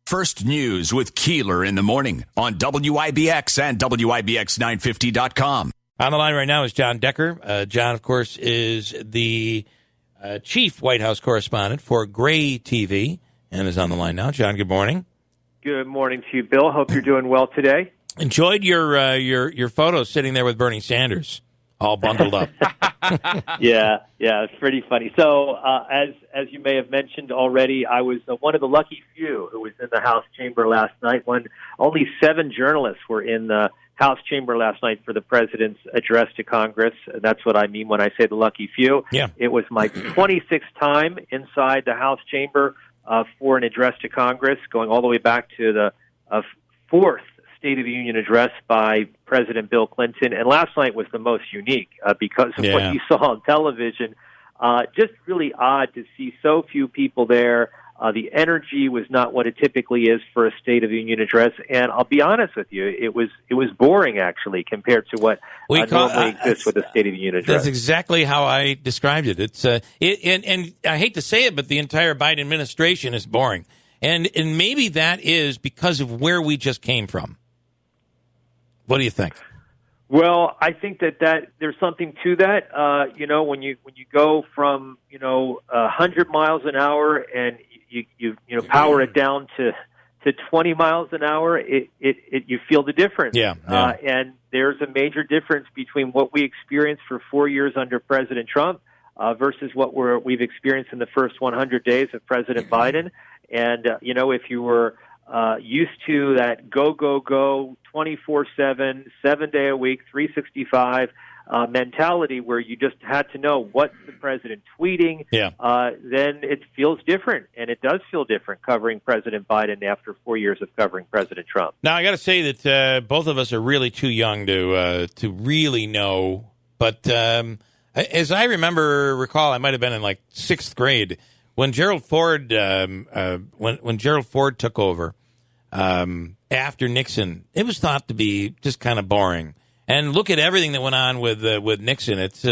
First News with Keeler in the morning on WIBX and WIBX950.com. On the line right now is John Decker. John, of course, is the chief White House correspondent for Gray TV and is on the line now. John, good morning. Good morning to you, Bill. Hope you're doing well today. Enjoyed your photos sitting there with Bernie Sanders, all bundled up. Yeah, it's pretty funny. So, as you may have mentioned already, I was one of the lucky few who was in the House chamber last night when only 7 journalists were in the House chamber last night for the president's address to Congress. And that's what I mean when I say the lucky few. Yeah. It was my 26th time inside the House chamber for an address to Congress, going all the way back to the fourth State of the Union address by President Bill Clinton. And last night was the most unique because of what you saw on television. Just really odd to see so few people there. The energy was not what it typically is for a State of the Union address. And I'll be honest with you, it was boring, actually, compared to what normally exists with a State of the Union address. That's exactly how I described it. It's and I hate to say it, but the entire Biden administration is boring. And maybe that is because of where we just came from. What do you think? Well, I think that there's something to that. When you go from 100 miles an hour and you power it down to 20 miles an hour, you feel the difference. Yeah. And there's a major difference between what we experienced for 4 years under President Trump versus what we've experienced in the first 100 days of President Biden. And if you were used to that go 24/7, 7 day a week, 365 mentality where you just had to know what's the president tweeting, then it feels different, and it does feel different covering President Biden after 4 years of covering President Trump. Now, I got to say that both of us are really too young to really know, but as I recall, I might have been in like 6th grade when Gerald Ford when Gerald Ford took over after Nixon. It was thought to be just kind of boring. And look at everything that went on with Nixon. It's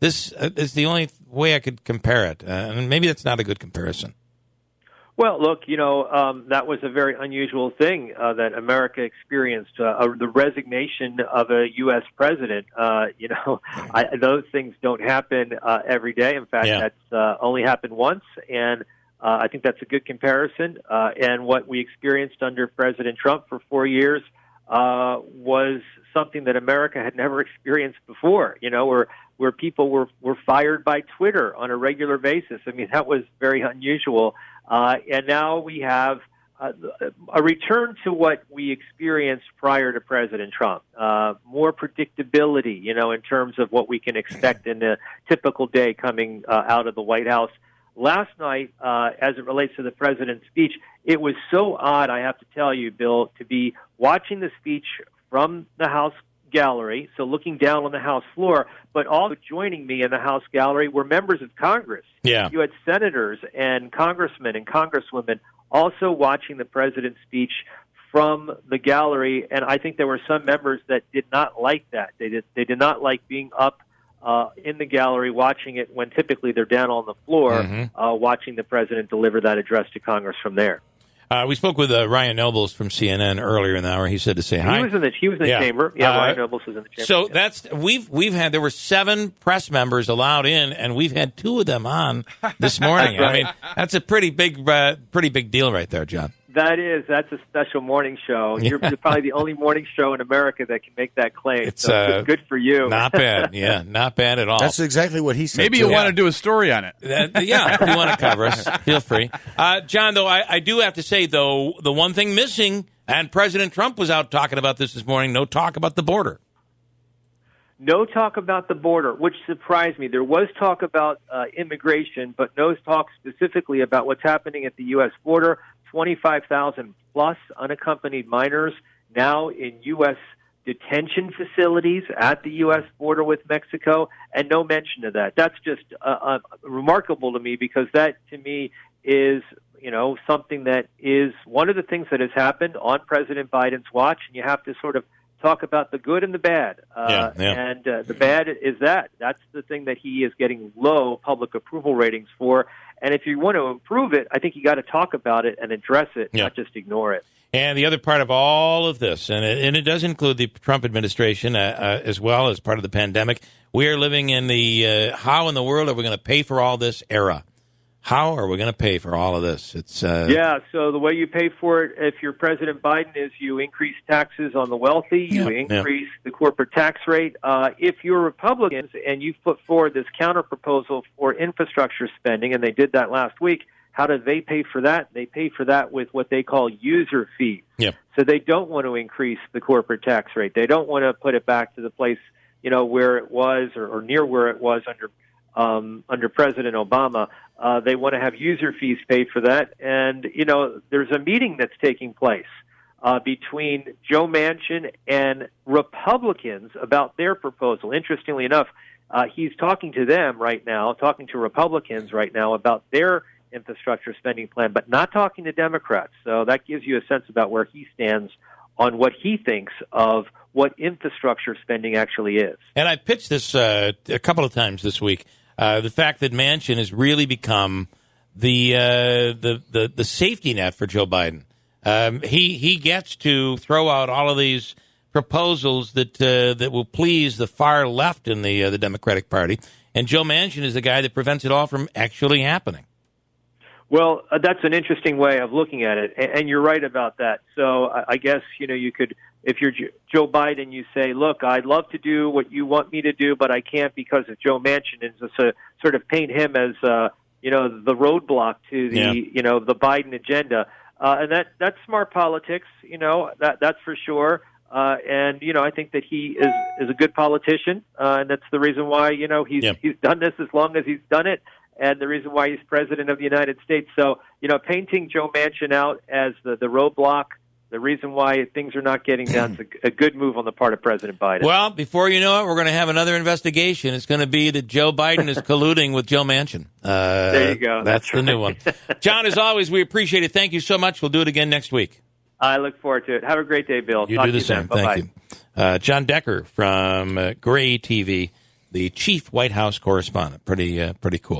this is the only way I could compare it, and maybe that's not a good comparison. Well, look, that was a very unusual thing that America experienced, the resignation of a U.S. president. Those things don't happen every day. In fact, that's only happened once, and I think that's a good comparison. And what we experienced under President Trump for 4 years was something that America had never experienced before, where people were fired by Twitter on a regular basis. I mean, that was very unusual. And now we have a return to what we experienced prior to President Trump, more predictability, in terms of what we can expect in a typical day coming out of the White House. Last night, as it relates to the president's speech, it was so odd, I have to tell you, Bill, to be watching the speech from the House gallery, so looking down on the House floor, but also joining me in the House gallery were members of Congress. Yeah. You had senators and congressmen and congresswomen also watching the president's speech from the gallery, and I think there were some members that did not like that. They did not like being up in the gallery watching it when typically they're down on the floor watching the president deliver that address to Congress from there. We spoke with Ryan Nobles from CNN earlier in the hour. He said to say hi. He was in the chamber. Yeah, Ryan Nobles was in the chamber. So there were 7 press members allowed in, and we've had 2 of them on this morning. That's right. I mean, that's a pretty big deal right there, John. That's a special morning show. You're probably the only morning show in America that can make that claim. It's good for you. Not bad. Yeah, not bad at all. That's exactly what he said. Maybe you'll want to do a story on it. If you want to cover us, feel free. John, though, I do have to say, though, the one thing missing, and President Trump was out talking about this morning, no talk about the border. No talk about the border, which surprised me. There was talk about immigration, but no talk specifically about what's happening at the U.S. border. 25,000 plus unaccompanied minors now in U.S. detention facilities at the U.S. border with Mexico, and no mention of that. That's just remarkable to me because that, to me, is something that is one of the things that has happened on President Biden's watch, and you have to sort of talk about the good and the bad. And the bad is that's the thing that he is getting low public approval ratings for. And if you want to improve it, I think you got to talk about it and address it, not just ignore it. And the other part of all of this, and it does include the Trump administration as well as part of the pandemic, we are living in the how in the world are we going to pay for all this era? How are we going to pay for all of this? It's so the way you pay for it, if you're President Biden, is you increase taxes on the wealthy, you increase the corporate tax rate. If you're Republicans and you put forward this counter proposal for infrastructure spending, and they did that last week, how do they pay for that? They pay for that with what they call user fees. Yep. So they don't want to increase the corporate tax rate. They don't want to put it back to the place, where it was or near where it was under President Obama. They want to have user fees paid for that. And, there's a meeting that's taking place between Joe Manchin and Republicans about their proposal. Interestingly enough, he's talking to them right now, talking to Republicans right now about their infrastructure spending plan, but not talking to Democrats. So that gives you a sense about where he stands on what he thinks of what infrastructure spending actually is. And I pitched this a couple of times this week. The fact that Manchin has really become the safety net for Joe Biden. He gets to throw out all of these proposals that will please the far left in the Democratic Party, and Joe Manchin is the guy that prevents it all from actually happening. Well, that's an interesting way of looking at it, and you're right about that. So I guess, you could, if you're Joe Biden, you say, look, I'd love to do what you want me to do, but I can't because of Joe Manchin, and just sort of paint him as, the roadblock to the, the Biden agenda. And that's smart politics, that's for sure. And, I think that he is a good politician, and that's the reason why, he's done this as long as he's done it. And the reason why he's president of the United States. So, painting Joe Manchin out as the roadblock, the reason why things are not getting done, is a good move on the part of President Biden. Well, before you know it, we're going to have another investigation. It's going to be that Joe Biden is colluding with Joe Manchin. There you go. That's the new one. John, as always, we appreciate it. Thank you so much. We'll do it again next week. I look forward to it. Have a great day, Bill. You do the same. Thank you. John Decker from Gray TV, the chief White House correspondent. Pretty cool.